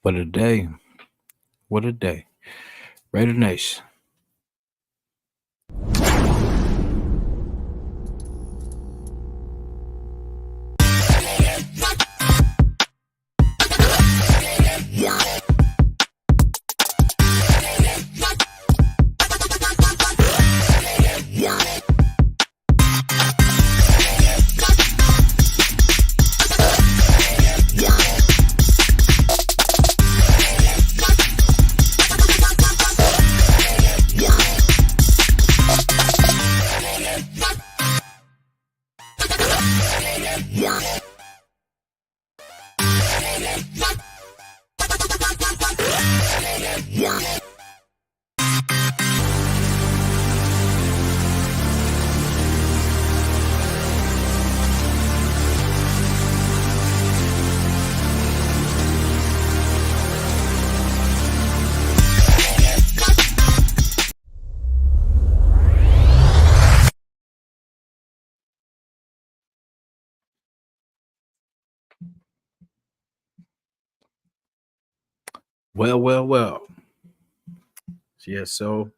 What a day. What a day. Raider Nation. Well. Yeah, so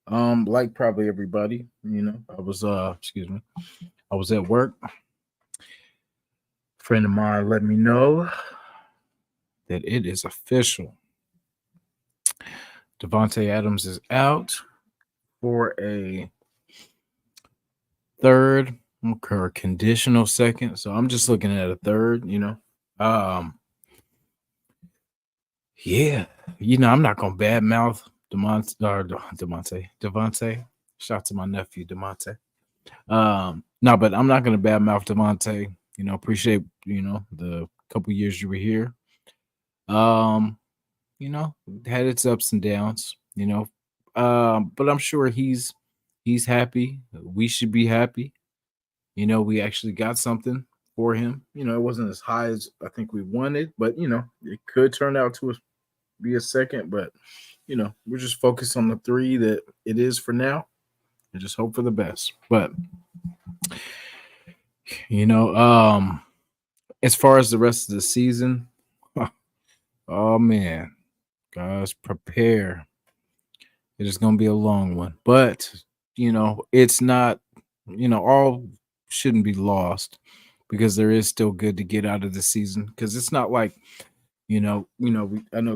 like probably everybody, I was I was at work. A friend of mine let me know that it is official. Devontae Adams is out for a third or conditional second. So I'm just looking at a third. Yeah, I'm not gonna badmouth Devontae. Shout out to my nephew Demonte. No, but I'm not gonna badmouth Demonte. Appreciate the couple years you were here. Um, had its ups and downs. But I'm sure he's happy. We should be happy. We actually got something for him. It wasn't as high as I think we wanted, but it could turn out to be a second. But we're just focused on the three that it is for now, and just hope for the best. But as far as the rest of the season, oh man, guys, prepare. It is going to be a long one, but it's not. All shouldn't be lost because there is still good to get out of the season. Because it's not like I know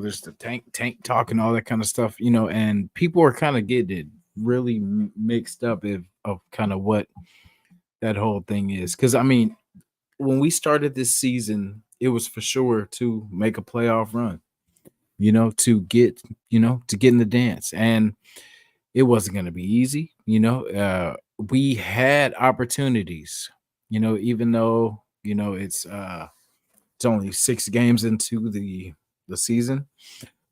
there's the tank talk and all that kind of stuff. And people are kind of getting it really mixed up of kind of what that whole thing is. Because I mean, when we started this season, it was for sure to make a playoff run, to get in the dance. And it wasn't going to be easy. We had opportunities, even though, it's only 6 games into the season.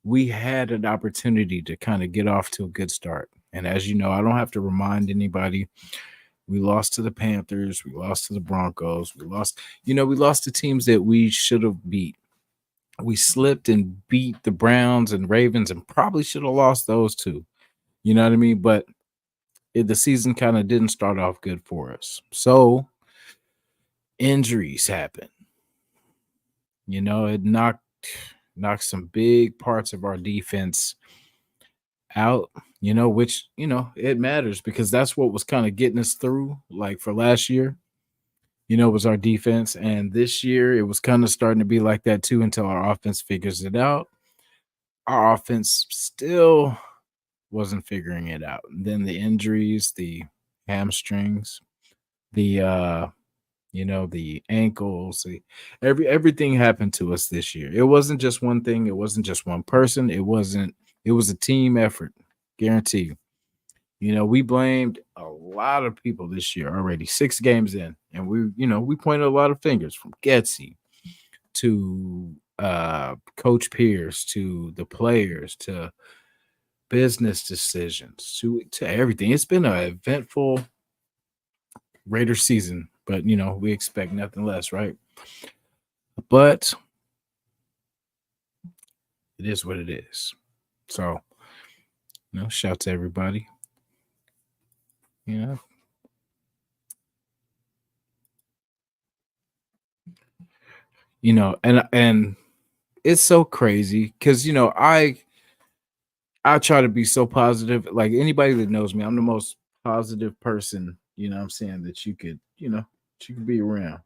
We had an opportunity to kind of get off to a good start. And as you know, I don't have to remind anybody. We lost to the Panthers. We lost to the Broncos. We lost to teams that we should have beat. We slipped and beat the Browns and Ravens and probably should have lost those two. You know what I mean? But the season kind of didn't start off good for us. So injuries happen. It knocked some big parts of our defense out, which, it matters because that's what was kind of getting us through. Like for last year, was our defense. And this year it was kind of starting to be like that too until our offense figures it out. Our offense still wasn't figuring it out. And then the injuries, the hamstrings, the the ankles, everything happened to us this year. It wasn't just one thing, it wasn't just one person, it was a team effort, guarantee you. We blamed a lot of people this year already, 6 games in, and we pointed a lot of fingers from Getsy to Coach Pierce to the players to business decisions to everything. It's been an eventful Raider season, but we expect nothing less, right? But it is what it is. So, shout to everybody. Yeah. And it's so crazy because I try to be so positive. Like anybody that knows me, I'm the most positive person, I'm saying, that you could be around,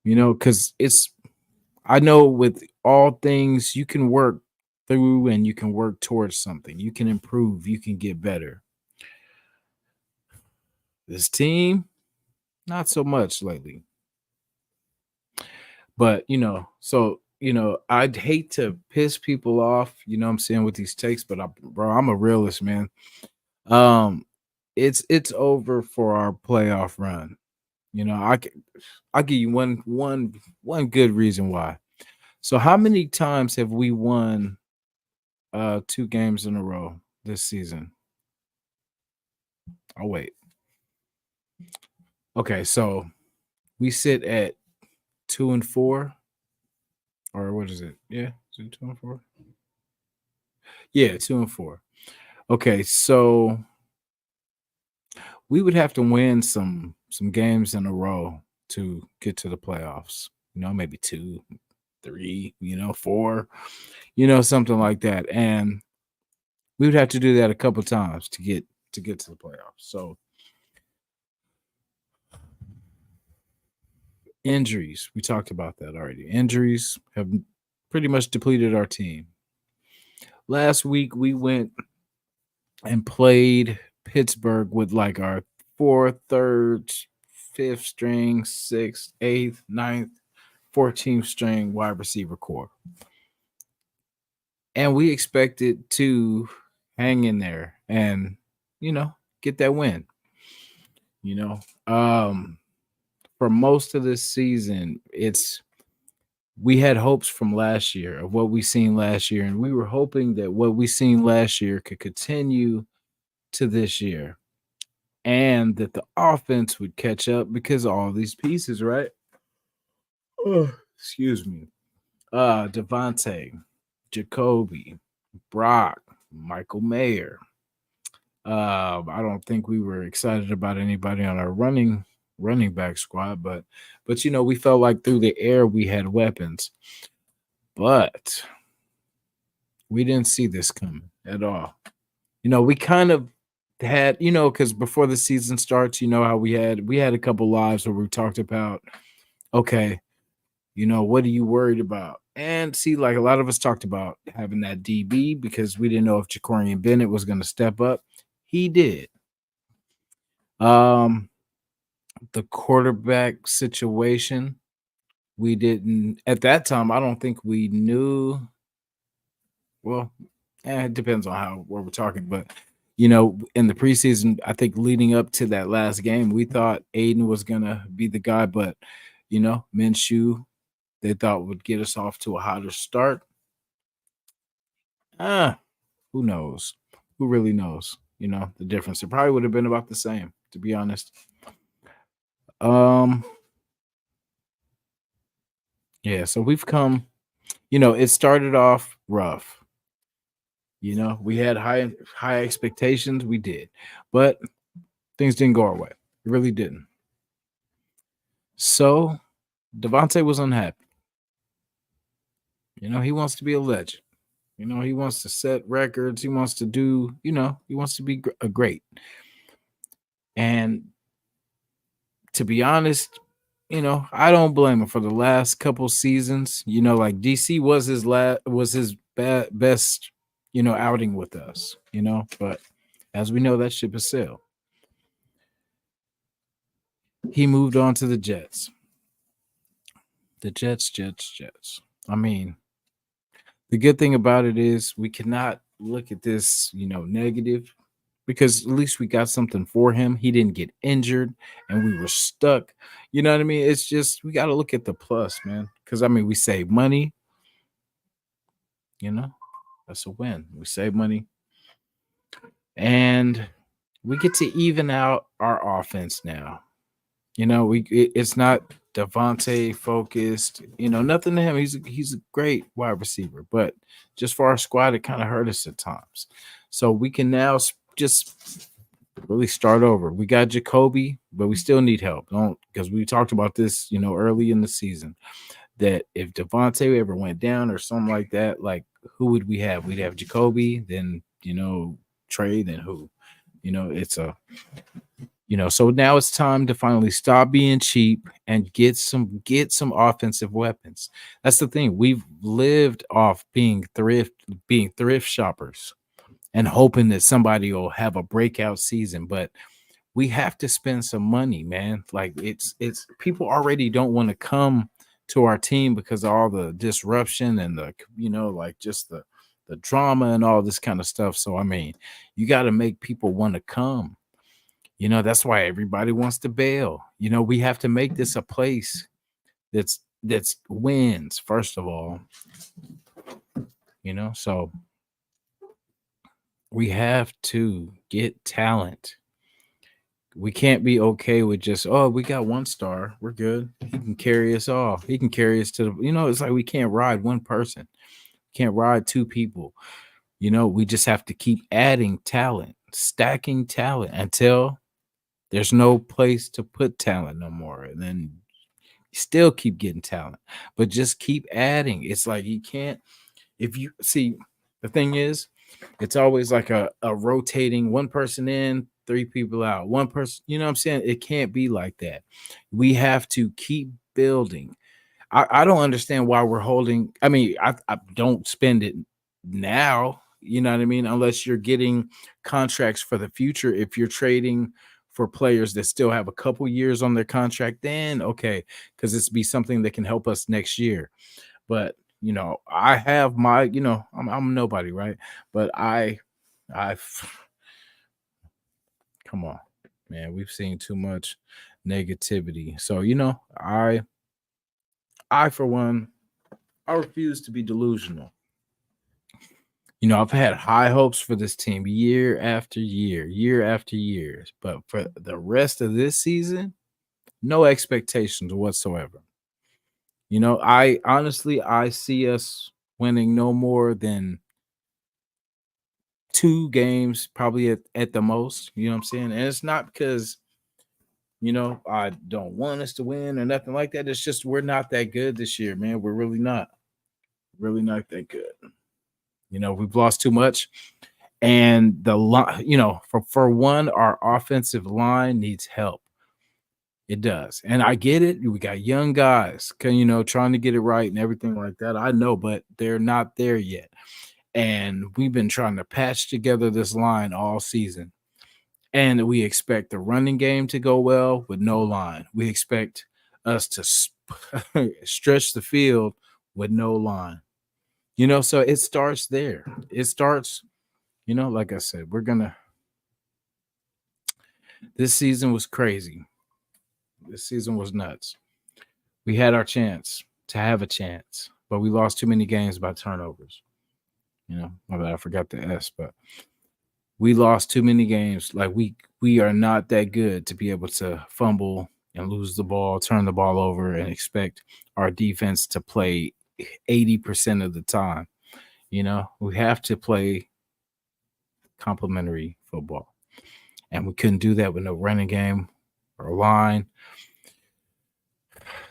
because I know with all things you can work through and you can work towards something. You can improve, you can get better. This team, not so much lately. But, I'd hate to piss people off, I'm saying, with these takes, but I'm a realist, man. Um, it's over for our playoff run. I'll give you one good reason why. So how many times have we won 2 games in a row this season? Oh wait. Okay, so we sit at 2-4, or what is it? Yeah, is it 2-4? Yeah, 2-4. Okay, so we would have to win some games in a row to get to the playoffs. Maybe 2, 3, 4, something like that. And we would have to do that a couple times to get to the playoffs. So injuries, we talked about that already. Injuries have pretty much depleted our team. Last week we went and played Pittsburgh with like our fourth, third, fifth string, sixth, eighth, ninth, 14th string wide receiver core. And we expected to hang in there and, get that win. You know, um, for most of this season, we had hopes from last year of what we seen last year, and we were hoping that what we seen last year could continue to this year, and that the offense would catch up because of all these pieces, right? Oh, excuse me. Devontae, Jacoby, Brock, Michael Mayer. I don't think we were excited about anybody on our running back squad, but we felt like through the air we had weapons, but we didn't see this coming at all. We kind of had, because before the season starts, how we had a couple lives where we talked about, okay, what are you worried about? And see, like a lot of us talked about having that DB because we didn't know if Jacorian Bennett was going to step up. He did. Um, the quarterback situation, we didn't at that time. I don't think we knew. Well, it depends on how where we're talking, but in the preseason, I think leading up to that last game, we thought Aiden was gonna be the guy, but Minshew, they thought would get us off to a hotter start. Ah, who knows? Who really knows? The difference. It probably would have been about the same, to be honest. Um, yeah, so we've come, it started off rough. We had high expectations, we did. But things didn't go our way. It really didn't. So Devontae was unhappy. He wants to be a legend. He wants to set records. He wants to do, he wants to be a great. And to be honest, I don't blame him for the last couple seasons. Like DC was his best, outing with us, but as we know, that ship has sailed. He moved on to the Jets. The Jets. I mean, the good thing about it is we cannot look at this, negative, because at least we got something for him. He didn't get injured and we were stuck. You know what I mean? It's just we got to look at the plus, man. Because I mean, we save money, you know, that's a win. We save money and we get to even out our offense now. It's not Devontae focused. Nothing to him. He's a great wide receiver, but just for our squad, it kind of hurt us at times. So we can now just really start over. We got Jacoby, but we still need help. Don't, because we talked about this, early in the season. that if Devontae ever went down or something like that, like who would we have? We'd have Jacoby, then Trey, then who? It's a so now it's time to finally stop being cheap and get some offensive weapons. That's the thing. We've lived off being thrift shoppers and hoping that somebody will have a breakout season, but we have to spend some money, man. Like it's people already don't want to come to our team because of all the disruption and like just the drama and all this kind of stuff. So I mean, you got to make people want to come. That's why everybody wants to bail. We have to make this a place that's wins first of all. So we have to get talent. We can't be okay with just, oh, we got one star, we're good. He can carry us all. He can carry us to it's like we can't ride one person, can't ride two people. We just have to keep adding talent, stacking talent until there's no place to put talent no more. And then you still keep getting talent, but just keep adding. It's like you can't, if you see, the thing is, it's always like a rotating one person in, three people out, one person, you know what I'm saying? It can't be like that. We have to keep building. I don't understand why we're holding. I mean, I don't spend it now, you know what I mean? Unless you're getting contracts for the future. If you're trading for players that still have a couple years on their contract, then okay, because it's be something that can help us next year. But I have my, I'm nobody, right? But I come on, man, we've seen too much negativity. So I for one, I refuse to be delusional. I've had high hopes for this team year after year, year after year, but for the rest of this season, no expectations whatsoever. I honestly I see us winning no more than 2 games, probably at the most. You know what I'm saying? And it's not because I don't want us to win or nothing like that. It's just we're not that good this year, man. We're really not that good. We've lost too much. And the line, for one, our offensive line needs help. It does. And I get it. We got young guys, trying to get it right and everything like that. I know, but they're not there yet. And we've been trying to patch together this line all season. And we expect the running game to go well with no line. We expect us to stretch the field with no line. So it starts there. It starts, like I said, this season was crazy. This season was nuts. We had our chance to have a chance, but we lost too many games by turnovers. My bad, I forgot the S, but we lost too many games. Like we are not that good to be able to fumble and lose the ball, turn the ball over, and expect our defense to play 80% of the time. We have to play complementary football. And we couldn't do that with no running game or line,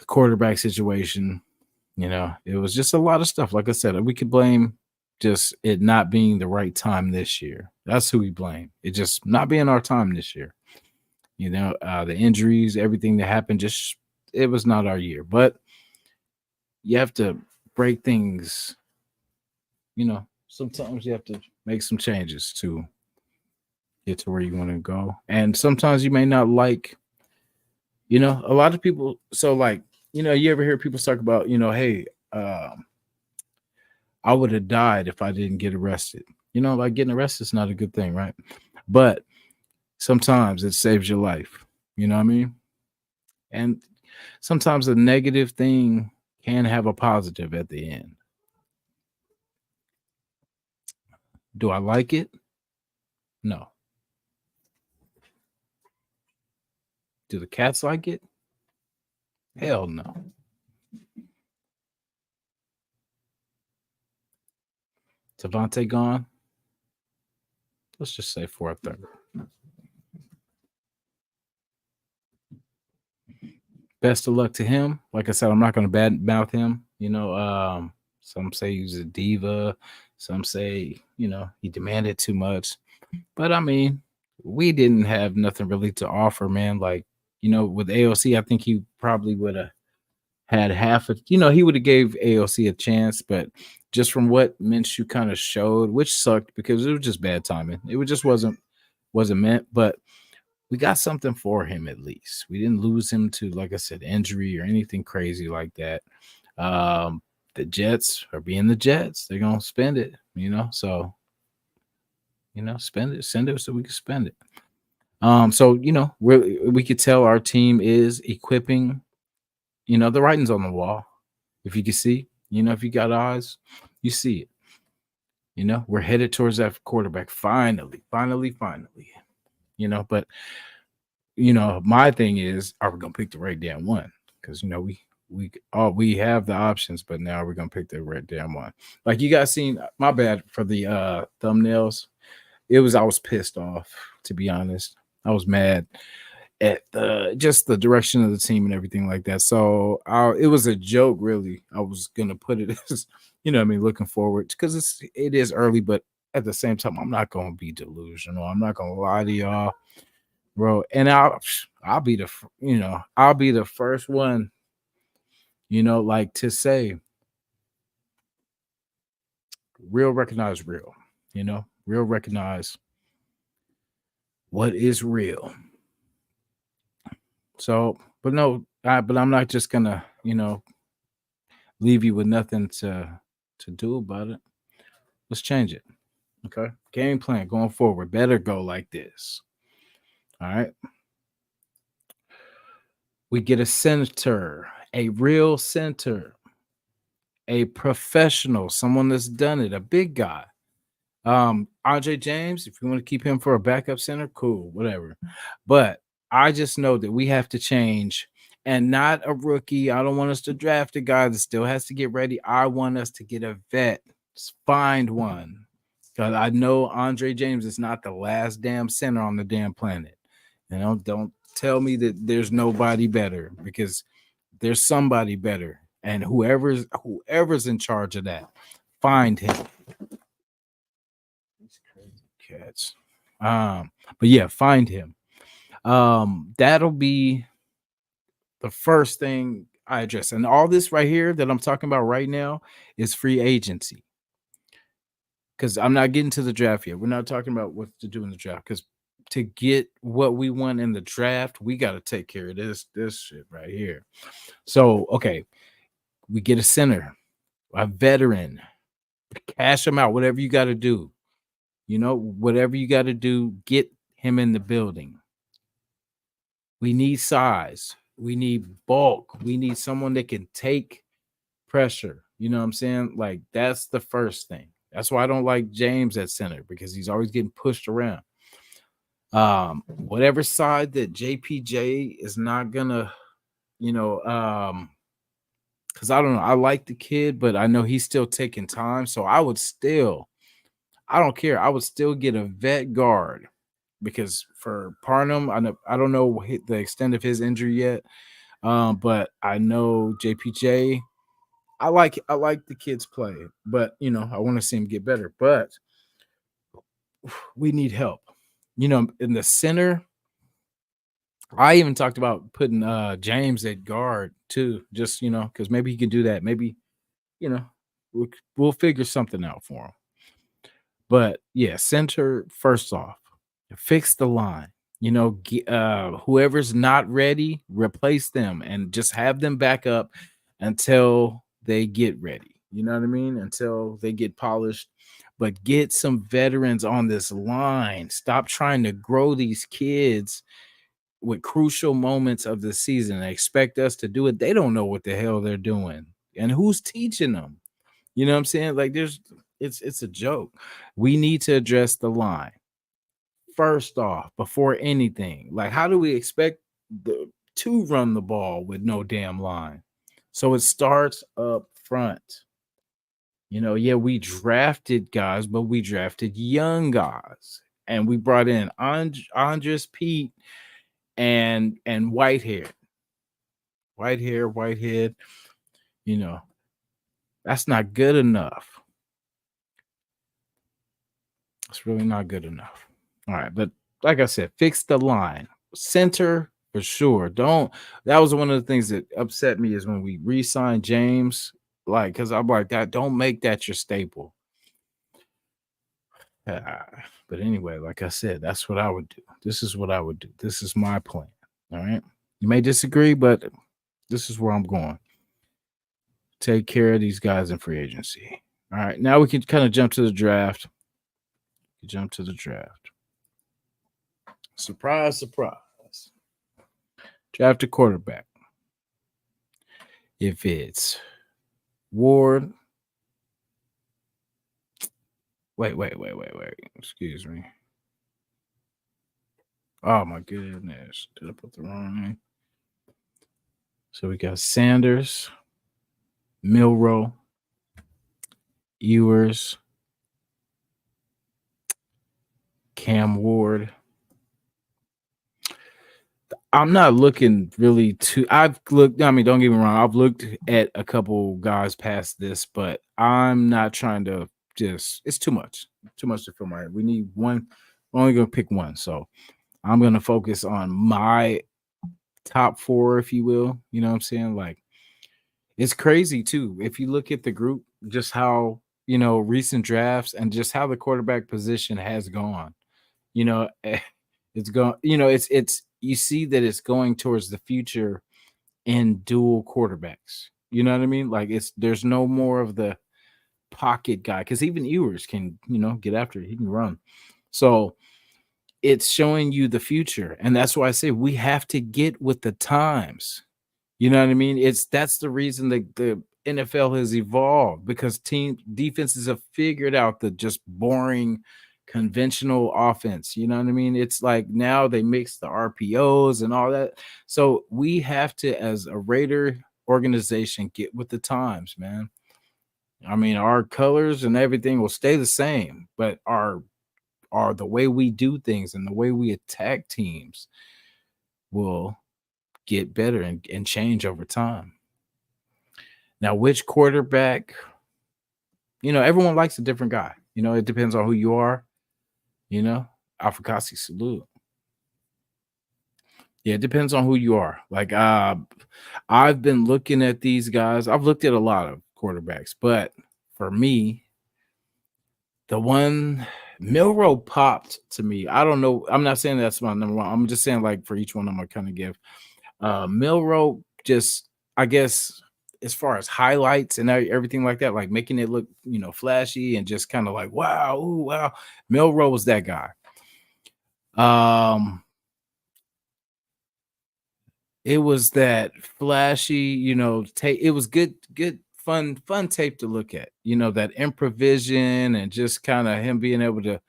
quarterback situation. It was just a lot of stuff. Like I said, we could blame just it not being the right time this year. That's who we blame. It just not being our time this year. The injuries, everything that happened, just it was not our year. But you have to break things. Sometimes you have to make some changes to get to where you want to go. And sometimes you may not like, a lot of people. So like, you ever hear people talk about, hey, I would have died if I didn't get arrested. Like getting arrested is not a good thing, right? But sometimes it saves your life. You know what I mean? And sometimes a negative thing can have a positive at the end. Do I like it? No. Do the cats like it? Hell no. Devontae gone. Let's just say for a third. Best of luck to him. Like I said, I'm not going to bad mouth him. Some say he's a diva. Some say, he demanded too much. But I mean, we didn't have nothing really to offer, man. Like, with AOC, I think he probably would have had half of, he would have gave AOC a chance, but just from what Minshew kind of showed, which sucked because it was just bad timing. It just wasn't meant, but we got something for him at least. We didn't lose him to, like I said, injury or anything crazy like that. The Jets are being the Jets. They're gonna spend it, So spend it, send it so we can spend it. So we could tell our team is equipping. The writing's on the wall. If you can see, if you got eyes, you see it. We're headed towards that quarterback. Finally. But my thing is, are we gonna pick the right damn one? Because we have the options, but now we're gonna pick the right damn one. Like you guys seen, my bad for the thumbnails. I was pissed off, to be honest. I was mad at just the direction of the team and everything like that. So it was a joke, really. I was gonna put it as, looking forward because it is early, but at the same time, I'm not gonna be delusional. I'm not gonna lie to y'all, bro. And I'll be I'll be the first one, like to say, real recognize real, real recognize what is real. So, but no, but I'm not just gonna, leave you with nothing to do about it. Let's change it. Okay. Game plan going forward. Better go like this. All right. We get a center, a real center, a professional, someone that's done it, a big guy. RJ James, if you want to keep him for a backup center, cool, whatever. But I just know that we have to change and not a rookie. I don't want us to draft a guy that still has to get ready. I want us to get a vet. Just find one. Because I know Andre James is not the last damn center on the damn planet. Don't tell me that there's nobody better, because there's somebody better. And whoever's in charge of that, find him. These crazy cats. But yeah, find him. That'll be the first thing I address. And all this right here that I'm talking about right now is free agency. Because I'm not getting to the draft yet. We're not talking about what to do in the draft. Because to get what we want in the draft, we got to take care of this shit right here. So, okay, we get a center, a veteran, cash him out, whatever you got to do. Whatever you got to do, get him in the building. We need size. We need bulk. We need someone that can take pressure. You know what I'm saying? Like, that's the first thing. That's why I don't like James at center, because he's always getting pushed around. Whatever side that JPJ is not gonna, because I don't know. I like the kid, but I know he's still taking time. So I don't care. I would still get a vet guard, because for Parnham, I don't know the extent of his injury yet. But I know JPJ. I like the kids play, but I want to see him get better. But we need help. In the center, I even talked about putting James at guard too, just because maybe he can do that. Maybe we'll figure something out for him. But yeah, center first off, fix the line. Whoever's not ready, replace them and just have them back up until they get ready. You know what I mean? Until they get polished. But get some veterans on this line. Stop trying to grow these kids with crucial moments of the season and expect us to do it. They don't know what the hell they're doing. And who's teaching them? You know what I'm saying? Like, it's a joke. We need to address the line first off before anything. Like, how do we expect to run the ball with no damn line? So it starts up front. Yeah, we drafted guys, but we drafted young guys, and we brought in Andres Pete and Whitehair. white hair, white head, you know, that's not good enough. It's really not good enough. All right, but like I said, fix the line. Center for sure. Don't That was one of the things that upset me is when we re-signed James, like, because I'm like that, don't make that your staple. Ah, but anyway, like I said, that's what I would do. This is what I would do. This is my plan. All right. You may disagree, but this is where I'm going. Take care of these guys in free agency. All right. Now we can kind of jump to the draft. Jump to the draft. Surprise, surprise. Draft a quarterback. If it's Ward. Wait. Excuse me. Oh my goodness. Did I put the wrong name? So we got Sanders, Milrow, Ewers, Cam Ward. I'm not looking really too. I've looked. I mean, don't get me wrong. I've looked at a couple guys past this, but I'm not trying to just. It's too much to fill my head. We need one. We're only gonna pick one, so I'm gonna focus on my top four, if you will. You know what I'm saying? Like, it's crazy too. If you look at the group, just how recent drafts and just how the quarterback position has gone. You know, it's going. It's you see that it's going towards the future in dual quarterbacks. You know what I mean? Like there's no more of the pocket guy because even Ewers can get after it. He can run. So it's showing you the future, and that's why I say we have to get with the times. You know what I mean? That's the reason the NFL has evolved because team defenses have figured out the just boring conventional offense. You know what I mean? It's like now they mix the RPOs and all that. So we have to, as a Raider organization, get with the times, man. I mean, our colors and everything will stay the same, but our the way we do things and the way we attack teams will get better and change over time. Now, which quarterback, everyone likes a different guy. It depends on who you are, you know. Alfakasi salute. Yeah, it depends on who you are. Like I've been looking at these guys. I've looked at a lot of quarterbacks, but for me, the one Milrow popped to me. I don't know. I'm not saying that's my number one. I'm just saying like for each one I'm gonna kind of give. Milrow just, I guess, as far as highlights and everything like that, like making it look, flashy and just kind of like, wow, ooh, wow. Milrow was that guy. Um, it was that flashy, tape. It was good, fun tape to look at. That improvision and just kind of him being able to,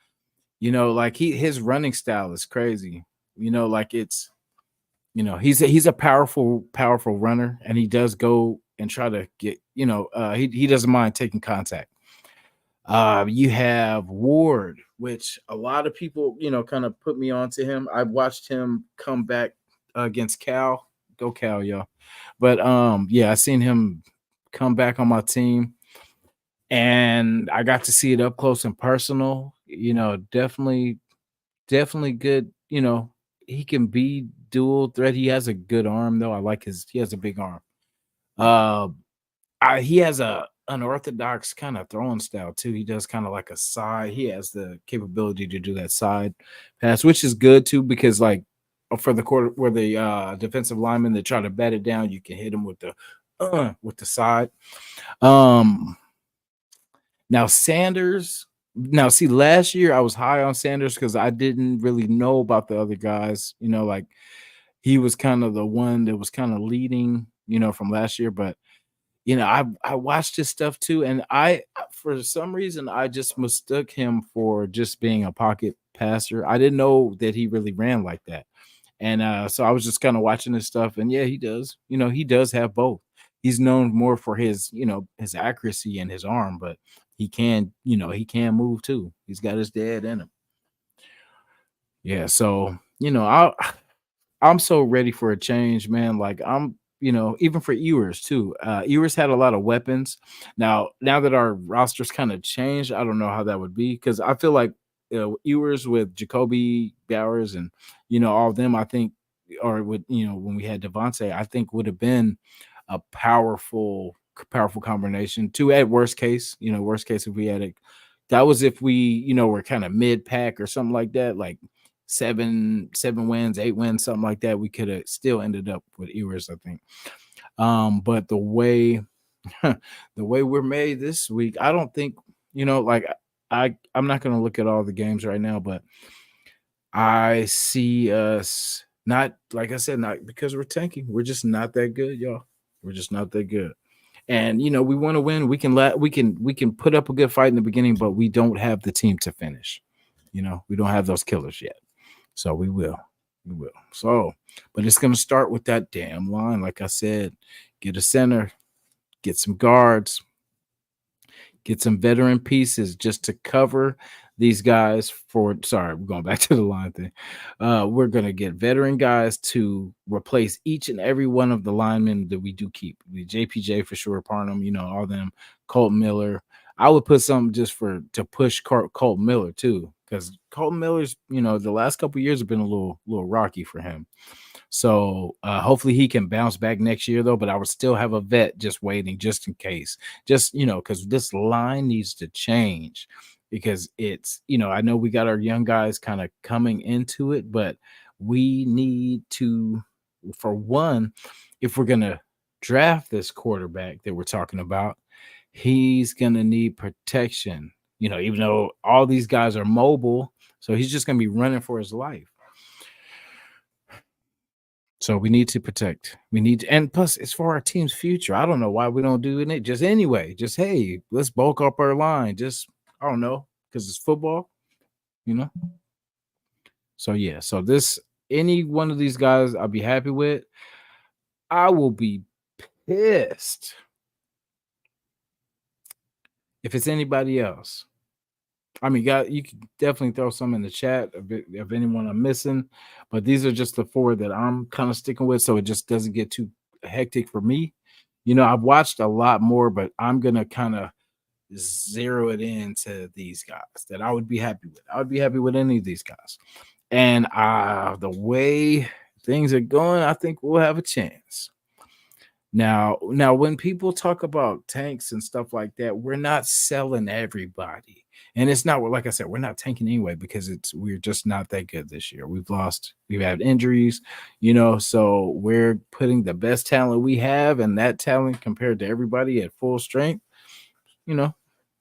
like his running style is crazy. Like he's a powerful runner, and he does go and try to get, he doesn't mind taking contact. You have Ward, which a lot of people, kind of put me onto him. I watched him come back against Cal. Go Cal, y'all. But yeah, I seen him come back on my team, and I got to see it up close and personal. Definitely good. He can be dual threat. He has a good arm though. I like he has a big arm. Uh, he has a unorthodox kind of throwing style too. He does kind of like a side. He has the capability to do that side pass, which is good too because like for the quarter where the defensive linemen that try to bat it down, you can hit him with the side. Um, Now Sanders. Now, see, last year I was high on Sanders because I didn't really know about the other guys. Like he was kind of the one that was kind of leading, from last year. But I watched his stuff too, and I for some reason I just mistook him for just being a pocket passer. I didn't know that he really ran like that. And so I was just kind of watching his stuff, and yeah, he does. He does have both. He's known more for his accuracy and his arm, but he can move too. He's got his dad in him. Yeah, so I'm so ready for a change, man. Like even for Ewers too. Ewers had a lot of weapons. Now that our rosters kind of changed, I don't know how that would be because I feel like Ewers with Jacoby Bowers and all of them, I think, or with when we had Devontae, I think would have been a powerful combination. Two at worst case, worst case if we had it. That was if we were kind of mid pack or something like that, like seven wins, 8 wins, something like that. We could have still ended up with Ewers, I think. But the way the way we're made this week, I don't think, like I'm not gonna look at all the games right now, but I see us not, like I said, not because we're tanking. We're just not that good, y'all. We're just not that good. And we want to win. We can put up a good fight in the beginning, but we don't have the team to finish. We don't have those killers yet. So we will. We will. So, but it's gonna start with that damn line. Like I said, get a center, get some guards, get some veteran pieces just to cover these guys for sorry, we're going back to the line thing. We're gonna get veteran guys to replace each and every one of the linemen that we do keep. The JPJ for sure, Parnham, all them, Colton Miller. I would put something just to push Colton Miller too, because Colton Miller's, the last couple of years have been a little rocky for him. So hopefully he can bounce back next year, though. But I would still have a vet just waiting, just in case. Just because this line needs to change because it's I know we got our young guys kind of coming into it, but we need to, for one, if we're gonna draft this quarterback that we're talking about, he's gonna need protection. Even though all these guys are mobile, so he's just gonna be running for his life. So we need to protect. We need to, and plus it's for our team's future. I don't know why we don't do it just anyway. Just hey, let's bulk up our line. Just I don't know because it's football, you know. So yeah, so this any one of these guys I'll be happy with. I will be pissed if it's anybody else. I mean, you could definitely throw some in the chat of anyone I'm missing, but these are just the four that I'm kind of sticking with, so it just doesn't get too hectic for me. I've watched a lot more, but I'm gonna kind of zero it into these guys that I would be happy with. I would be happy with any of these guys, and the way things are going, I think we'll have a chance. Now, when people talk about tanks and stuff like that, we're not selling everybody. And it's not like I said, we're not tanking anyway because we're just not that good this year. We've had injuries, so we're putting the best talent we have, and that talent compared to everybody at full strength, you know,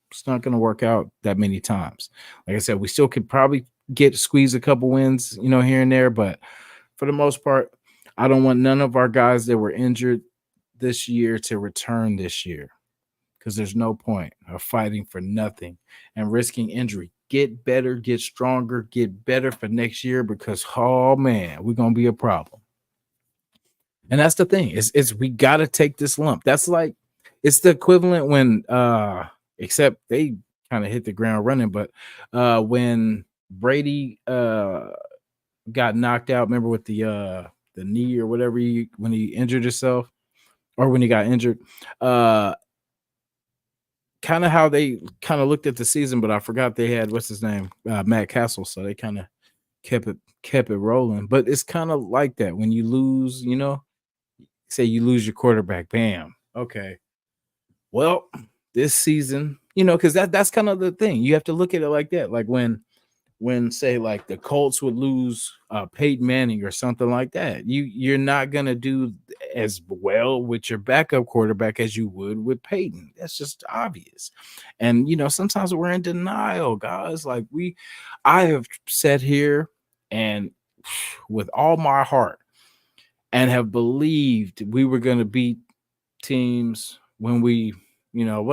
it's not going to work out that many times. Like I said, we still could probably squeeze a couple wins, here and there, but for the most part, I don't want none of our guys that were injured this year to return this year because there's no point of fighting for nothing and risking injury. Get better, get stronger, get better for next year because oh man, we're gonna be a problem. And that's the thing. It's we gotta take this lump. That's like it's the equivalent when except they kind of hit the ground running, but when Brady got knocked out, remember with the knee or whatever when he injured himself or when he got injured, kind of how they kind of looked at the season, but I forgot they had what's his name, Matt Castle, so they kind of kept it rolling. But it's kind of like that when you lose, say you lose your quarterback, bam, okay, well, this season, because that's kind of the thing. You have to look at it like that, like when say like the Colts would lose Peyton Manning or something like that, you're not gonna do as well with your backup quarterback as you would with Peyton. That's just obvious. And sometimes we're in denial, guys. Like I have sat here and with all my heart and have believed we were gonna beat teams when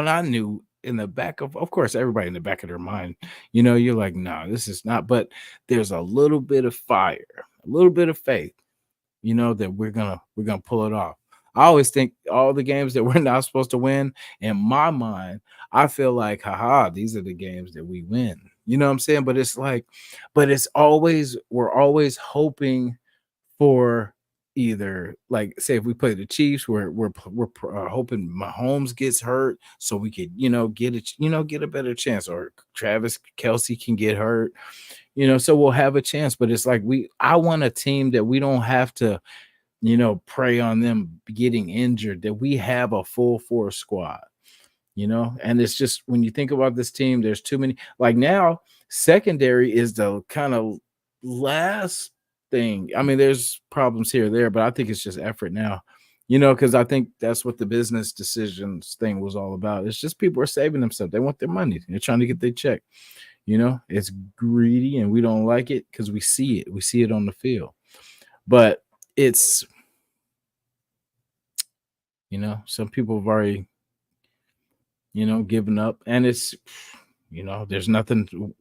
I knew in the back of course, everybody in the back of their mind, you're like, no, this is not, but there's a little bit of fire, a little bit of faith, that we're gonna pull it off. I always think all the games that we're not supposed to win, in my mind, I feel like, haha, these are the games that we win. You know what I'm saying? But it's always we're always hoping for either like say if we play the Chiefs, we're hoping Mahomes gets hurt so we could get a better chance, or Travis Kelsey can get hurt, so we'll have a chance. But it's like I want a team that we don't have to prey on them getting injured, that we have a full force squad. And it's just when you think about this team, there's too many. Like now, secondary is the kind of last thing. I mean, there's problems here or there, but I think it's just effort now. Because I think that's what the business decisions thing was all about. It's just people are saving themselves. They want their money. They're trying to get their check. It's greedy and we don't like it because we see it. We see it on the field. But it's, some people have already giving up. And it's, there's nothing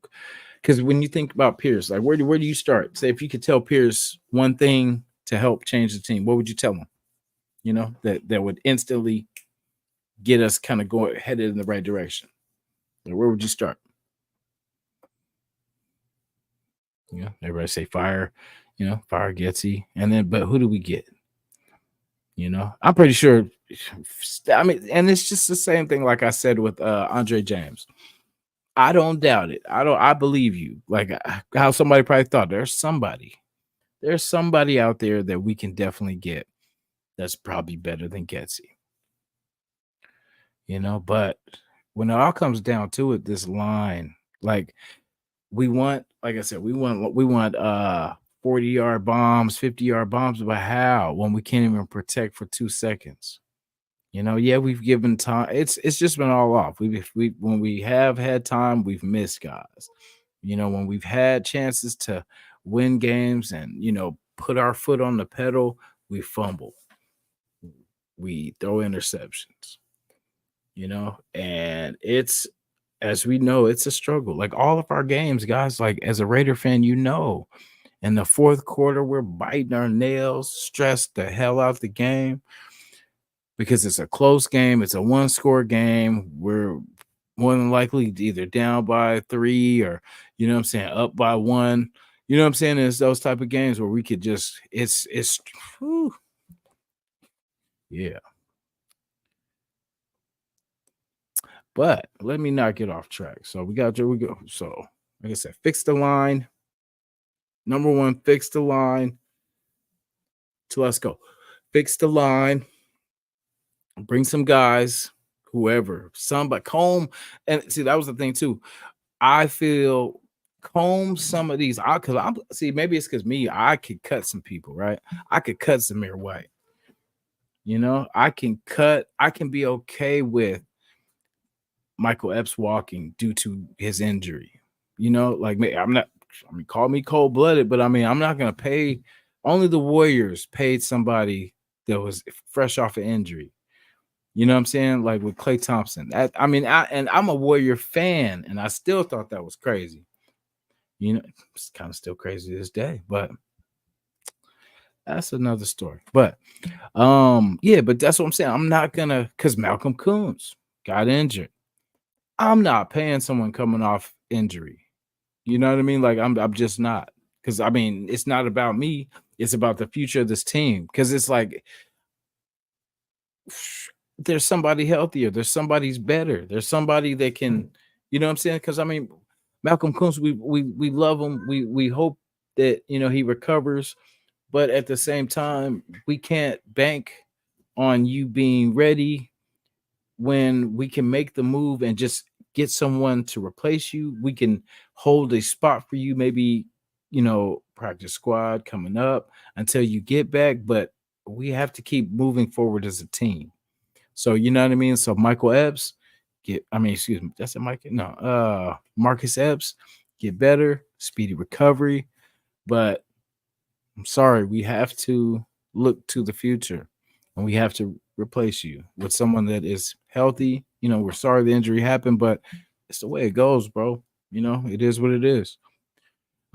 because when you think about Pierce, like where do you start? Say if you could tell Pierce one thing to help change the team, what would you tell him? That would instantly get us kind of going headed in the right direction. Like, where would you start? Everybody say fire, fire Getsy. And then but who do we get? I'm pretty sure. I mean, and it's just the same thing, like I said with Andre James. I don't doubt it. I believe you. Like how somebody probably thought there's somebody out there that we can definitely get that's probably better than Getsy. But when it all comes down to it, this line, like we want, like I said, we want 40-yard bombs, 50-yard bombs, but how when we can't even protect for 2 seconds? Yeah, we've given time. It's just been all off. We when we have had time, we've missed guys. When we've had chances to win games and put our foot on the pedal, we fumble. We throw interceptions. And it's, as we know, it's a struggle. Like all of our games, guys, like as a Raider fan, in the fourth quarter, we're biting our nails, stressed the hell out the game because it's a close game. It's a one-score game. We're more than likely either down by 3 or, up by 1. You know what I'm saying? It's those type of games where we could just, whew. Yeah. But let me not get off track. So we go. So like I said, fix the line. Number one, fix the line. So let's go. Fix the line. Bring some guys, whoever, somebody, comb. And see, that was the thing too. I feel comb some of these out because maybe it's because I could cut some people, right? I could cut Zamir White. I can be okay with Michael Epps walking due to his injury. Like call me cold blooded, but I mean, I'm not going to pay. Only the Warriors paid somebody that was fresh off an injury. You know what I'm saying? Like with Klay Thompson. And I'm a Warrior fan, and I still thought that was crazy. It's kind of still crazy to this day, but that's another story. But yeah, but that's what I'm saying. I'm not gonna, because Malcolm Coons got injured. I'm not paying someone coming off injury. You know what I mean? Like I'm just not, because I mean it's not about me. It's about the future of this team. Because it's like there's somebody healthier. There's somebody's better. There's somebody that can, you know what I'm saying? Because I mean, Malcolm Coons, we love him. We hope that he recovers, but at the same time, we can't bank on you being ready when we can make the move and just get someone to replace you. We can hold a spot for you, maybe, practice squad coming up until you get back, but we have to keep moving forward as a team. So, you know what I mean? So Michael Epps, excuse me, that's a Mike. No, Marcus Epps, get better, speedy recovery. But I'm sorry, we have to look to the future and we have to replace you with someone that is healthy. We're sorry the injury happened, but it's the way it goes, bro. It is what it is.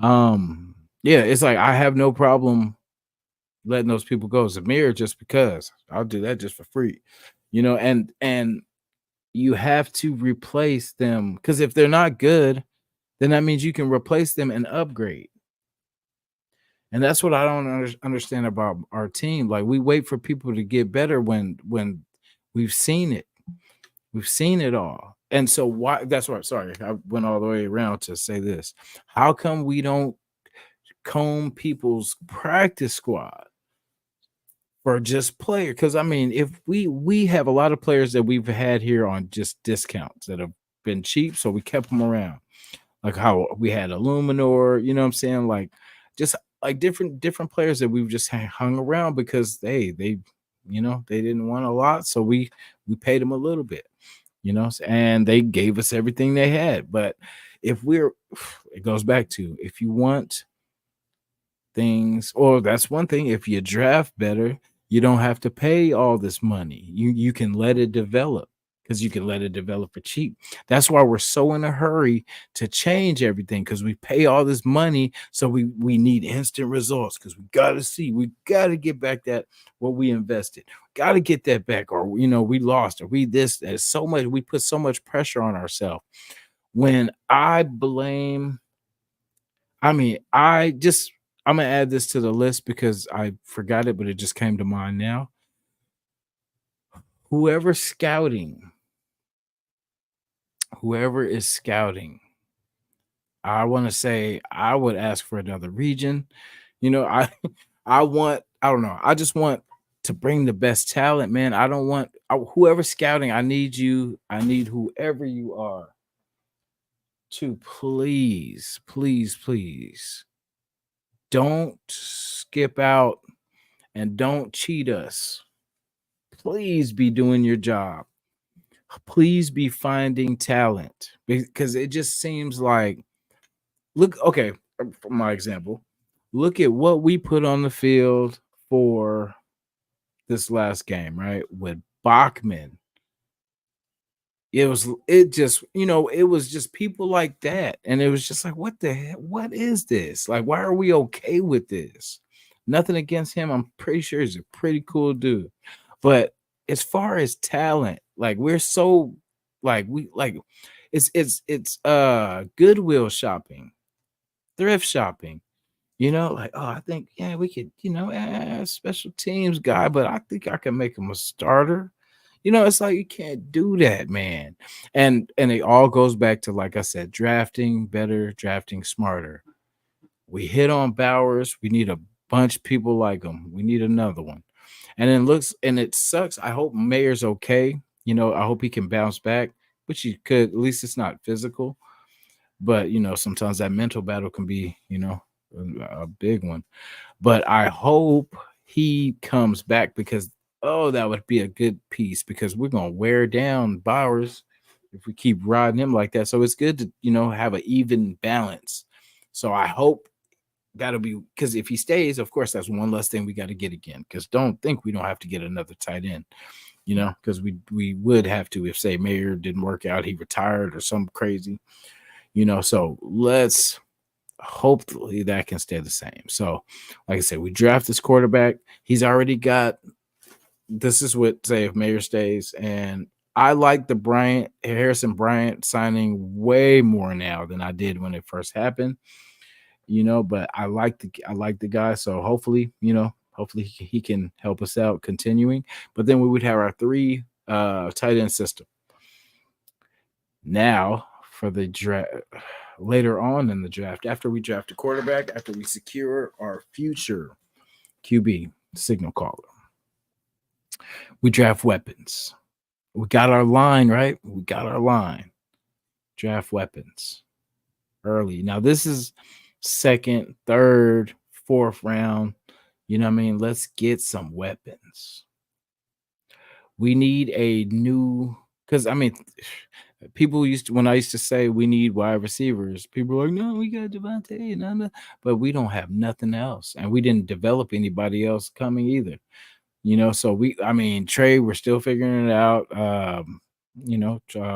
Yeah, it's like I have no problem letting those people go. Zamir, just because I'll do that just for free, and you have to replace them, because if they're not good, then that means you can replace them and upgrade. And that's what I don't understand about our team. Like we wait for people to get better when we've seen it. We've seen it all. And so why that's why sorry, I went all the way around to say this. How come we don't comb people's practice squad for just player? Because I mean, if we have a lot of players that we've had here on just discounts that have been cheap, so we kept them around. Like how we had Illuminor, you know what I'm saying? Like just like different players that we've just hung around because they they didn't want a lot, so we paid them a little bit, and they gave us everything they had. But if we're it goes back to if you want things, or that's one thing, if you draft better, you don't have to pay all this money. You can let it develop because you can let it develop for cheap. That's why we're so in a hurry to change everything because we pay all this money, so we need instant results because we got to get back that what we invested. Got to get that back, or we lost, or we this. There's so much we put so much pressure on ourselves. When I blame I mean, I'm gonna add this to the list because I forgot it, but it just came to mind now. Whoever's scouting, whoever is scouting, I want to say I would ask for another region. I I don't know. I just want to bring the best talent, man. I don't want whoever's scouting, I need you. I need whoever you are to please, please, please don't skip out and don't cheat us. Please be doing your job. Please be finding talent because it just seems like look okay for my example. Look at what we put on the field for this last game, right? With Bachman, it was just people like that, and it was just like, what the heck? What is this? Like, why are we okay with this? Nothing against him. I'm pretty sure he's a pretty cool dude. But as far as talent, like we're so like we like it's Goodwill shopping, thrift shopping, like, oh, I think, yeah, we could, special teams guy, but I think I can make him a starter. It's like you can't do that, man. And it all goes back to, like I said, drafting better, drafting smarter. We hit on Bowers. We need a bunch of people like him. We need another one. And it sucks. I hope Mayer's okay. I hope he can bounce back, which he could. At least it's not physical. But sometimes that mental battle can be, a big one. But I hope he comes back because that would be a good piece because we're gonna wear down Bowers if we keep riding him like that. So it's good to have an even balance. So I hope that'll be because if he stays, of course, that's one less thing we got to get again. Because don't think we don't have to get another tight end, because we would have to if say Mayer didn't work out, he retired or something crazy, So let's hopefully that can stay the same. So, like I said, we draft this quarterback. He's already got. This is what say if Mayer stays, and I like the Harrison Bryant signing way more now than I did when it first happened. But I like the guy. So hopefully he can help us out continuing. But then we would have our three tight end system. Now for the draft later on in the draft, after we draft a quarterback, after we secure our future QB signal caller, we draft weapons. We got our line, right? We got our line. Draft weapons early. Now this is second, third, fourth round. You know what I mean? Let's get some weapons. We need a new because I mean people used to when I used to say we need wide receivers, people were like, no, we got Devontae, no, but we don't have nothing else. And we didn't develop anybody else coming either. So Trey, we're still figuring it out.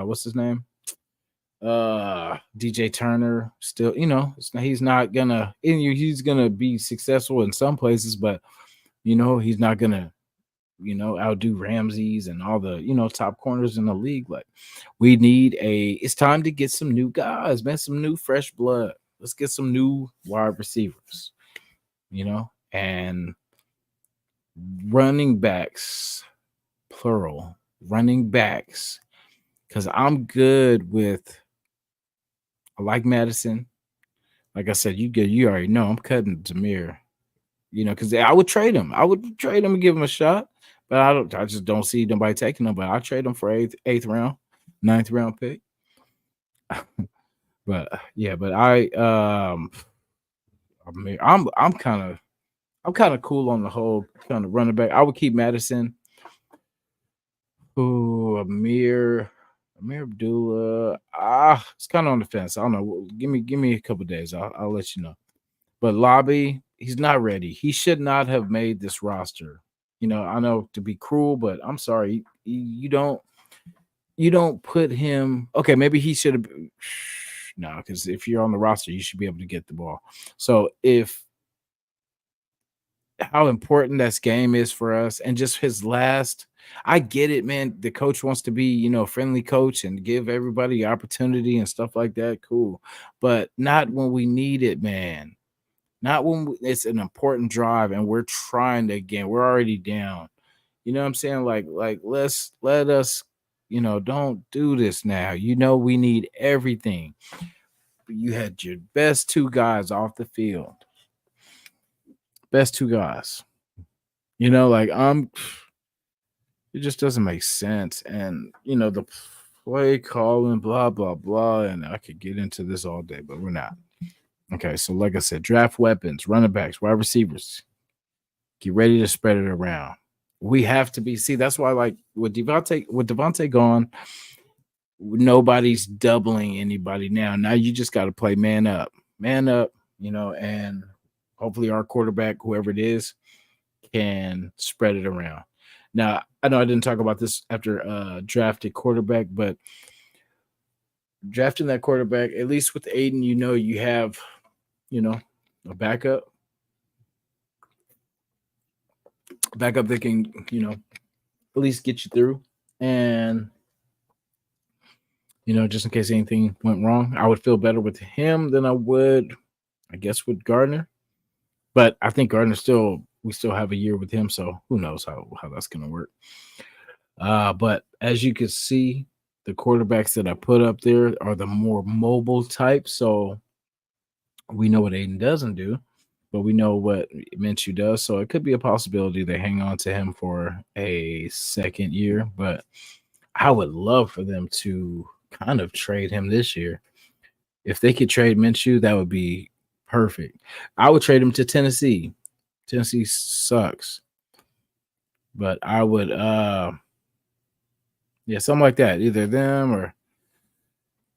What's his name? DJ Turner still, he's not gonna he's gonna be successful in some places, but he's not gonna outdo Ramsey's and all the top corners in the league. Like it's time to get some new guys, man, some new fresh blood. Let's get some new wide receivers. and running backs, plural, running backs, because I'm good with, I like Madison. Like I said, you already know I'm cutting Zamir, because I would trade him. I would trade him and give him a shot, but I just don't see nobody taking him. But I'll trade him for eighth round, ninth round pick. But yeah, but I mean, I'm kind of cool on the whole kind of running back. I would keep Madison. Ooh, Amir Abdullah. It's kind of on the fence. I don't know. Give me a couple days. I'll let you know. But Lobby, he's not ready. He should not have made this roster. I know to be cruel, but I'm sorry. You don't put him. Okay, maybe he should have. No, because if you're on the roster, you should be able to get the ball. So if how important this game is for us and just his last, I get it, man. The coach wants to be, a friendly coach and give everybody opportunity and stuff like that. Cool. But not when we need it, man. Not when it's an important drive and we're trying to again. We're already down. You know what I'm saying? Like let us, don't do this now. We need everything. You had your best two guys off the field. Best two guys. Like it just doesn't make sense. And the play calling, blah, blah, blah. And I could get into this all day, but we're not. Okay, so like I said, draft weapons, running backs, wide receivers. Get ready to spread it around. We have to be. See, that's why, like with Devontae gone, nobody's doubling anybody now. Now you just got to play man up, and hopefully our quarterback, whoever it is, can spread it around. Now, I know I didn't talk about this after drafted quarterback, but drafting that quarterback, at least with Aiden, you have, a backup that can, at least get you through. And, just in case anything went wrong, I would feel better with him than I would, I guess, with Gardner. But I think Gardner we still have a year with him, so who knows how that's going to work. But as you can see, the quarterbacks that I put up there are the more mobile type. So we know what Aiden doesn't do, but we know what Minshew does. So it could be a possibility they hang on to him for a second year. But I would love for them to kind of trade him this year. If they could trade Minshew, that would be perfect. I would trade him to Tennessee. Tennessee sucks. But I would something like that. Either them or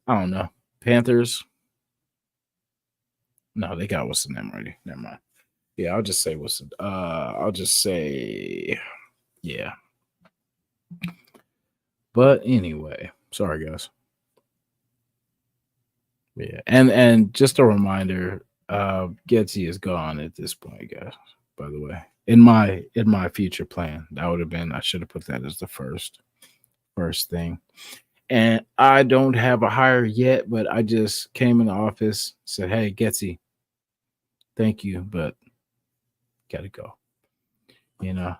I don't know. Panthers. No, they got what's the name already. Never mind. Yeah, I'll just say I'll just say yeah. But anyway, sorry guys. Yeah, and just a reminder, Getsy is gone at this point, guys. By the way, in my future plan, that would have been I should have put that as the first thing. And I don't have a hire yet, but I just came in the office, said, "Hey, Getsy, thank you, but gotta go." And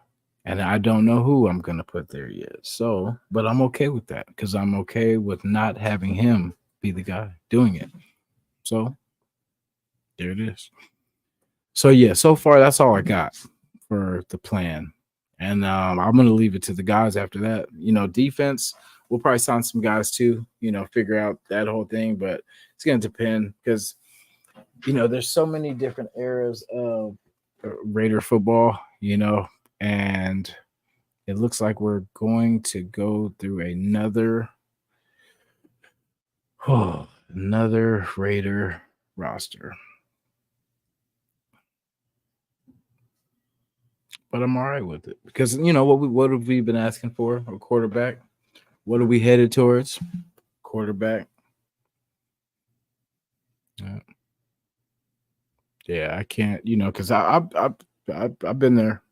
I don't know who I'm gonna put there yet. So, but I'm okay with that because I'm okay with not having him be the guy doing it. So there it is. So yeah, so far that's all I got for the plan. And I'm gonna leave it to the guys after that. Defense, we'll probably sign some guys too, figure out that whole thing, but it's gonna depend because there's so many different eras of Raider football, and it looks like we're going to go through another Raider roster. But I'm all right with it because what have we been asking for? A quarterback. What are we headed towards? Quarterback. Yeah, I can't, because I've been there.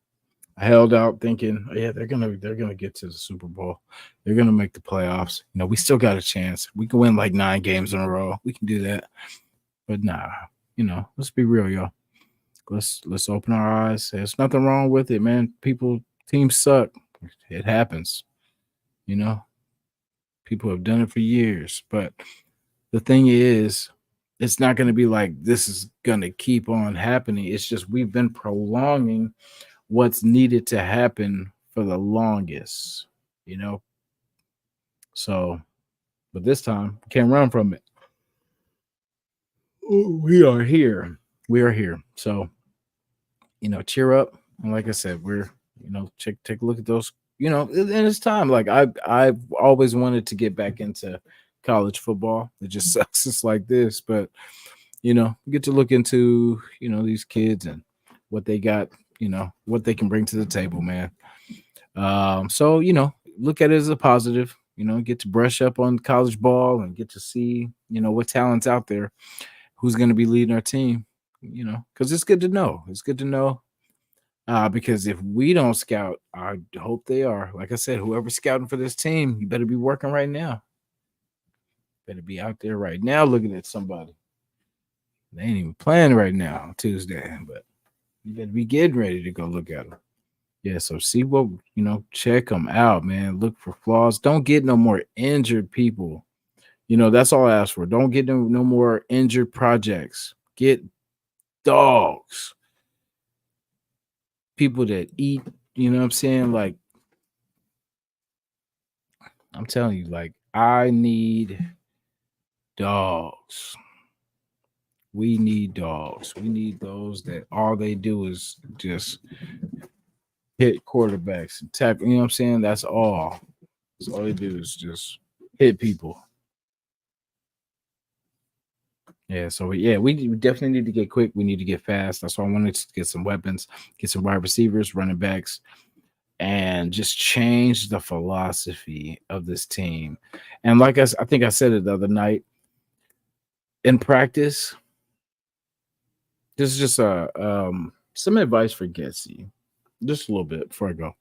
I held out thinking, oh, yeah, they're gonna get to the Super Bowl. They're gonna make the playoffs. We still got a chance. We can win like 9 games in a row. We can do that. But nah, let's be real, y'all. Let's open our eyes. There's nothing wrong with it, man. People teams suck. It happens. You know, people have done it for years. But the thing is, it's not going to be like this is going to keep on happening. It's just we've been prolonging what's needed to happen for the longest, you know. So, but this time, can't run from it. We are here. We are here. So, cheer up. And like I said, we're, take a look at those, and it's time. Like I've always wanted to get back into college football. It just sucks. It's like this, but get to look into, these kids and what they got, what they can bring to the table, man. So, look at it as a positive, get to brush up on college ball and get to see, what talent's out there, who's going to be leading our team, because it's good to know. It's good to know. Because if we don't scout, I hope they are. Like I said, whoever's scouting for this team, you better be working right now. Better be out there right now looking at somebody. They ain't even playing right now on Tuesday, but you better be getting ready to go look at them. Yeah, so see what, check them out, man. Look for flaws. Don't get no more injured people. That's all I ask for. Don't get no more injured projects. Get dogs. People that eat, you know what I'm saying? Like, I'm telling you, like, I need dogs. We need dogs. We need those that all they do is just hit quarterbacks and tackle. You know what I'm saying? That's all. That's all they do is just hit people. Yeah, so yeah, we definitely need to get quick. We need to get fast. That's why I wanted to get some weapons, get some wide receivers, running backs, and just change the philosophy of this team. And like I think I said it the other night in practice. This is just some advice for Getsy, just a little bit before I go.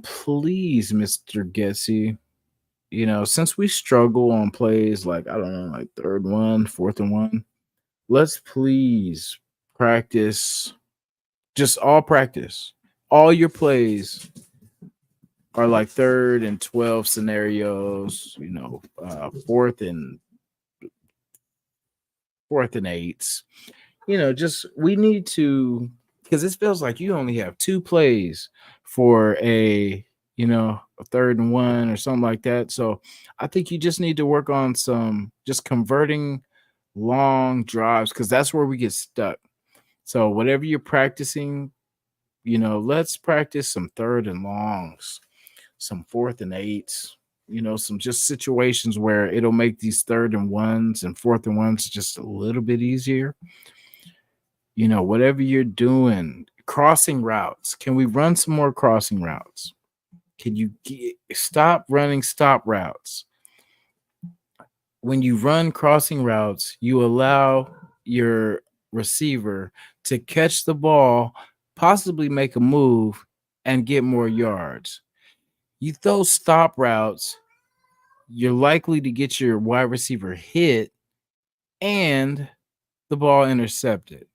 Please, Mr. Getsy, since we struggle on plays like I don't know, like third and one, fourth and one, let's please practice, just all practice. All your plays are like third and 12 scenarios, fourth and eights. Just we need to, because this feels like you only have two plays for a third and one or something like that. So I think you just need to work on some just converting long drives because that's where we get stuck. So whatever you're practicing, let's practice some third and longs, some fourth and eights, some just situations where it'll make these third and ones and fourth and ones just a little bit easier. Whatever you're doing, crossing routes. Can we run some more crossing routes? Can you stop running stop routes? When you run crossing routes, you allow your receiver to catch the ball, possibly make a move, and get more yards. You throw stop routes, you're likely to get your wide receiver hit and the ball intercepted.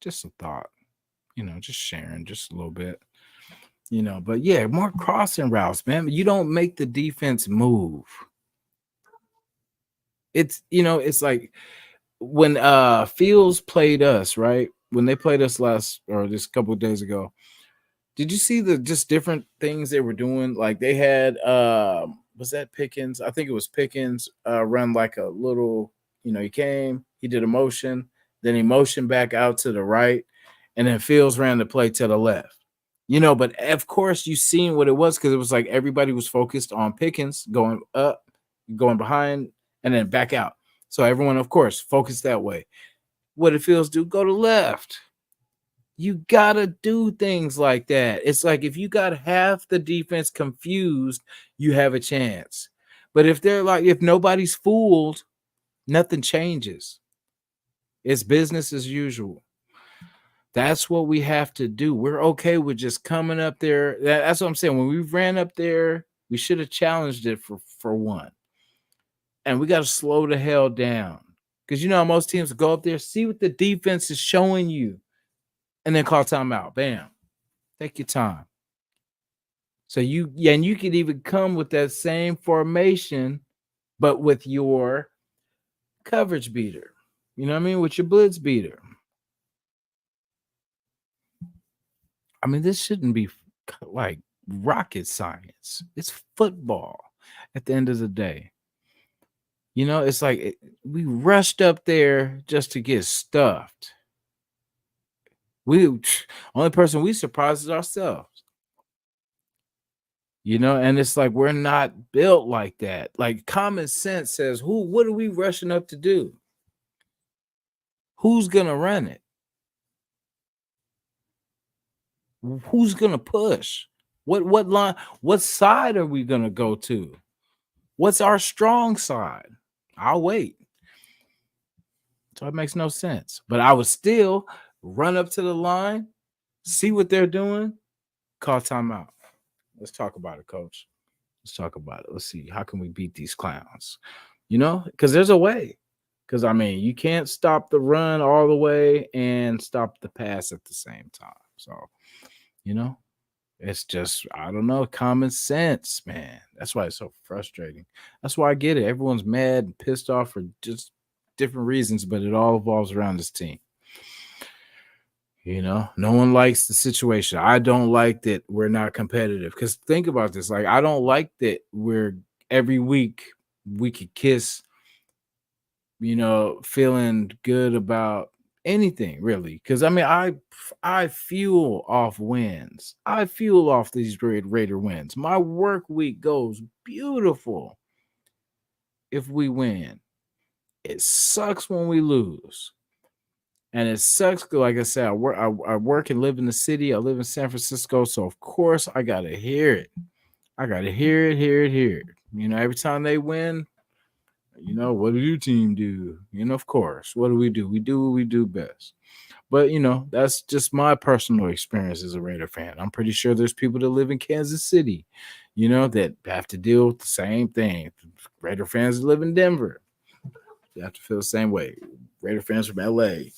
Just a thought, just sharing just a little bit, but yeah, more crossing routes, man. You don't make the defense move. It's like when Fields played us, right? When they played us last or just a couple of days ago, did you see the just different things they were doing? Like they had was that Pickens? I think it was Pickens run like a little, he did a motion, then he motioned back out to the right, and then Fields ran the play to the left. But of course you seen what it was because it was like everybody was focused on Pickens going up, going behind, and then back out. So everyone, of course, focused that way. What did Fields do? Go to left. You gotta do things like that. It's like if you got half the defense confused, you have a chance. But if nobody's fooled, nothing changes. It's business as usual. That's what we have to do. We're okay with just coming up there. That's what I'm saying. When we ran up there, we should have challenged it for one. And we got to slow the hell down. Because you know how most teams go up there, see what the defense is showing you, and then call timeout. Bam. Take your time. So and you could even come with that same formation, but with your coverage beater. You know what I mean? With your blitz beater. I mean, this shouldn't be like rocket science. It's football at the end of the day. You know, it's like we rushed up there just to get stuffed. We only person we surprised is ourselves. You know, and it's like we're not built like that. Like common sense says, what are we rushing up to do? Who's gonna run it? Who's gonna push? What line, what side are we gonna go to? What's our strong side? I'll wait. So it makes no sense. But I would still run up to the line, see what they're doing, call timeout. Let's talk about it, coach. Let's talk about it. Let's see. How can we beat these clowns? You know, because there's a way. Because I mean, you can't stop the run all the way and stop the pass at the same time. So, you know, it's just, I don't know, common sense, man. That's why it's so frustrating. That's why I get it. Everyone's mad and pissed off for just different reasons, but it all evolves around this team. You know, no one likes the situation. I don't like that we're not competitive. Because think about this. Like, I don't like that we're every week we could kiss, you know, feeling good about anything really. Because I mean, I fuel off wins. I fuel off these Raider wins. My work week goes beautiful if we win. It sucks when we lose. And it sucks because, like I said, I work and live in the city. I live in San Francisco. So, of course, I got to hear it. I got to hear it, hear it, hear it. You know, every time they win, you know, what do your team do? You know, of course, what do? We do what we do best. But, you know, that's just my personal experience as a Raider fan. I'm pretty sure there's people that live in Kansas City, you know, that have to deal with the same thing. Raider fans that live in Denver, they have to feel the same way. Raider fans from LA,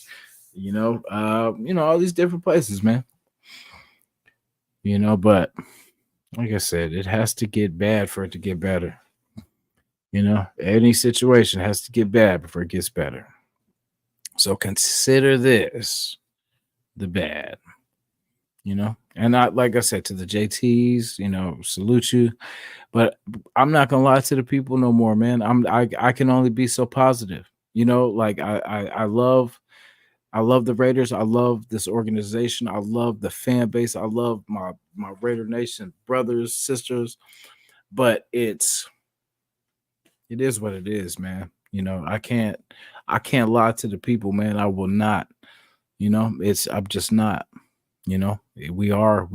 you know, all these different places, man. You know, but like I said, it has to get bad for it to get better. You know, any situation has to get bad before it gets better. So consider this the bad, you know. And I, like I said, to the JTs, you know, salute you. But I'm not gonna lie to the people no more, man. I can only be so positive. You know, like I love the Raiders. I love this organization. I love the fan base. I love my Raider Nation brothers, sisters. But it is what it is, man. You know, I can't lie to the people, man. I will not. You know, I'm just not. You know, whew, we are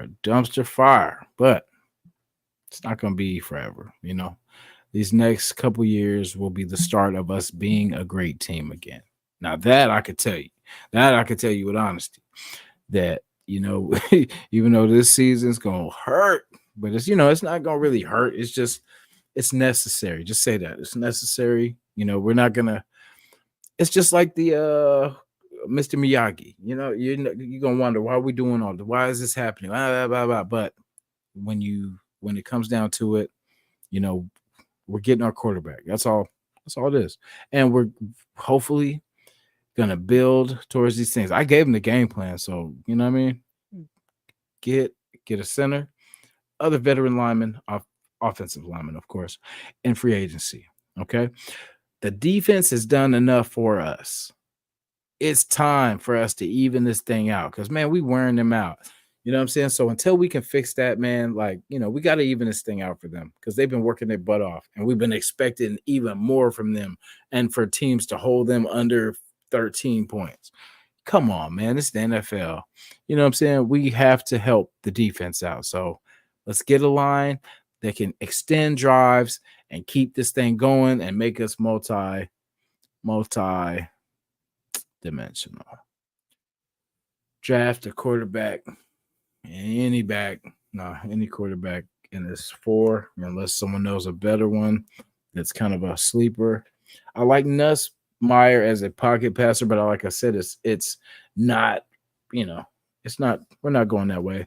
a dumpster fire, but it's not gonna be forever. You know, these next couple years will be the start of us being a great team again. Now that I could tell you, with honesty, that you know, even though this season's gonna hurt, but it's it's not gonna really hurt. It's just it's necessary. Just say that it's necessary. You know, we're not gonna. It's just like the Mr. Miyagi. You know, you're gonna wonder why are we doing all this? Why is this happening? Blah, blah, blah, blah. But when it comes down to it, you know, we're getting our quarterback. That's all. That's all it is. And we're hopefully gonna build towards these things. I gave him the game plan, so you know what I mean. Get a center, other veteran linemen, offensive linemen, of course, and free agency. Okay, the defense has done enough for us. It's time for us to even this thing out because man, we wearing them out. You know what I'm saying? So until we can fix that, man, like we got to even this thing out for them because they've been working their butt off, and we've been expecting even more from them, and for teams to hold them under 13 points. Come on, man. It's the NFL. You know what I'm saying? We have to help the defense out. So let's get a line that can extend drives and keep this thing going and make us multi dimensional. Draft a quarterback, any back, no, any quarterback in this four, unless someone knows a better one, that's kind of a sleeper. I like Nussmeyer as a pocket passer, but like I said, it's not, you know, it's not. We're not going that way.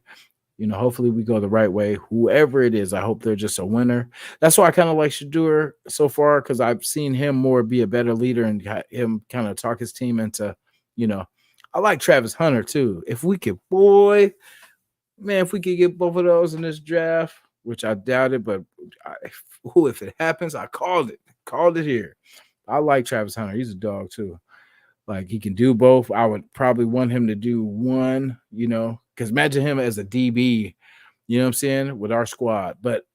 Hopefully we go the right way. Whoever it is, I hope they're just a winner. That's why I kind of like Shadur so far because I've seen him more be a better leader and him kind of talk his team into, you know, I like Travis Hunter too. If we could, boy, man, if we could get both of those in this draft, which I doubt it, but if it happens, I called it. Called it here. I like Travis Hunter. He's a dog too. Like he can do both. I would probably want him to do one, because imagine him as a DB, you know what I'm saying, with our squad. But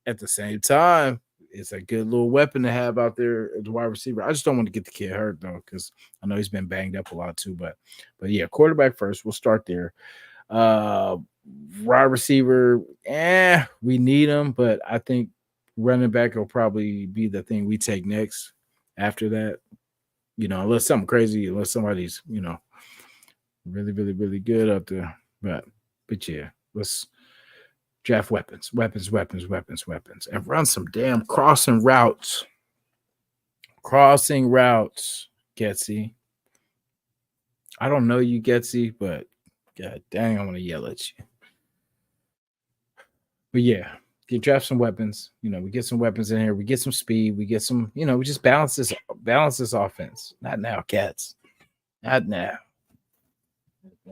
at the same time, it's a good little weapon to have out there as a wide receiver. I just don't want to get the kid hurt though, because I know he's been banged up a lot too. But yeah, quarterback first. We'll start there. Uh Wide receiver, we need him, but I think running back will probably be the thing we take next after that. Unless something crazy, unless somebody's, really, really, really good up there. But yeah, let's draft weapons, and run some damn crossing routes. Getsy. I don't know you, Getsy, but god dang, I want to yell at you. But yeah, draft some weapons. We get some weapons in here. We get some speed. We get some, we just balance this offense. Not now, cats. Not now.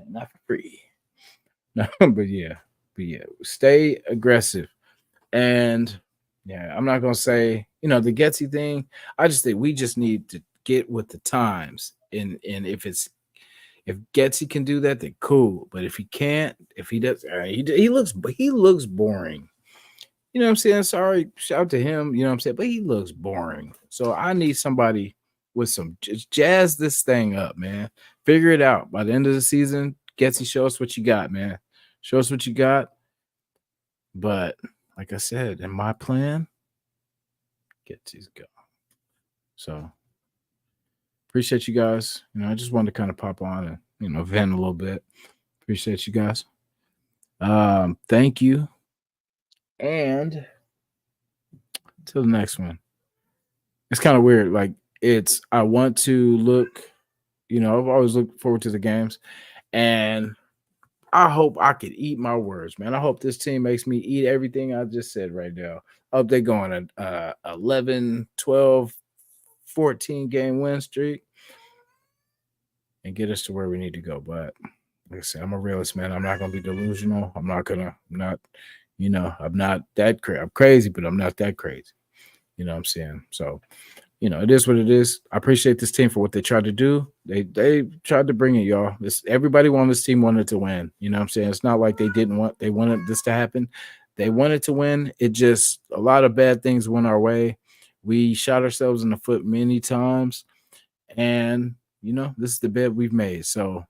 Not for free. No, but yeah. Stay aggressive. And yeah, I'm not gonna say, the Getsy thing. I just think we just need to get with the times. And if Getsy can do that, then cool. But if he can't, if he does, he looks boring. You know what I'm saying? Sorry, shout out to him. You know what I'm saying? But he looks boring. So I need somebody with some just jazz this thing up, man. Figure it out. By the end of the season, Getsy, show us what you got, man. Show us what you got. But like I said, in my plan, Getsy's go. So appreciate you guys. I just wanted to kind of pop on and vent a little bit. Appreciate you guys. Thank you. And till the next one. It's kind of weird. Like I want to look, I've always looked forward to the games, and I hope I could eat my words, man. I hope this team makes me eat everything I just said right now. I hope they're going a 11, 12, 14 game win streak and get us to where we need to go. But like I said, I'm a realist, man. I'm not going to be delusional. I'm not that crazy. I'm crazy, but I'm not that crazy. You know what I'm saying? So, it is what it is. I appreciate this team for what they tried to do. They tried to bring it, y'all. Everybody on this team wanted to win. You know what I'm saying? It's not like they wanted this to happen. They wanted to win. It just, a lot of bad things went our way. We shot ourselves in the foot many times. And, this is the bet we've made. So,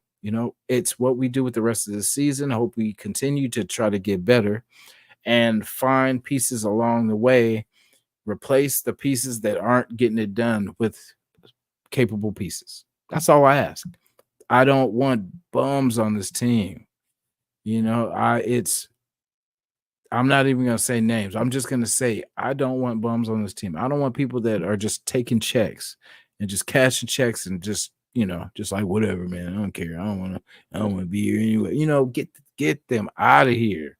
it's what we do with the rest of the season. I hope we continue to try to get better and find pieces along the way. Replace the pieces that aren't getting it done with capable pieces. That's all I ask. I don't want bums on this team. I'm not even going to say names. I'm just going to say I don't want bums on this team. I don't want people that are just taking checks and just cashing checks and just, just like whatever, man. I don't care. I don't want to be here anyway. Get them out of here.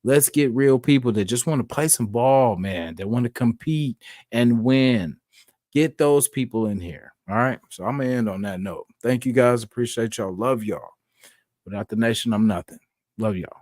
Let's get real people that just want to play some ball, man, that want to compete and win. Get those people in here. All right. So I'm going to end on that note. Thank you guys. Appreciate y'all. Love y'all. Without the nation, I'm nothing. Love y'all.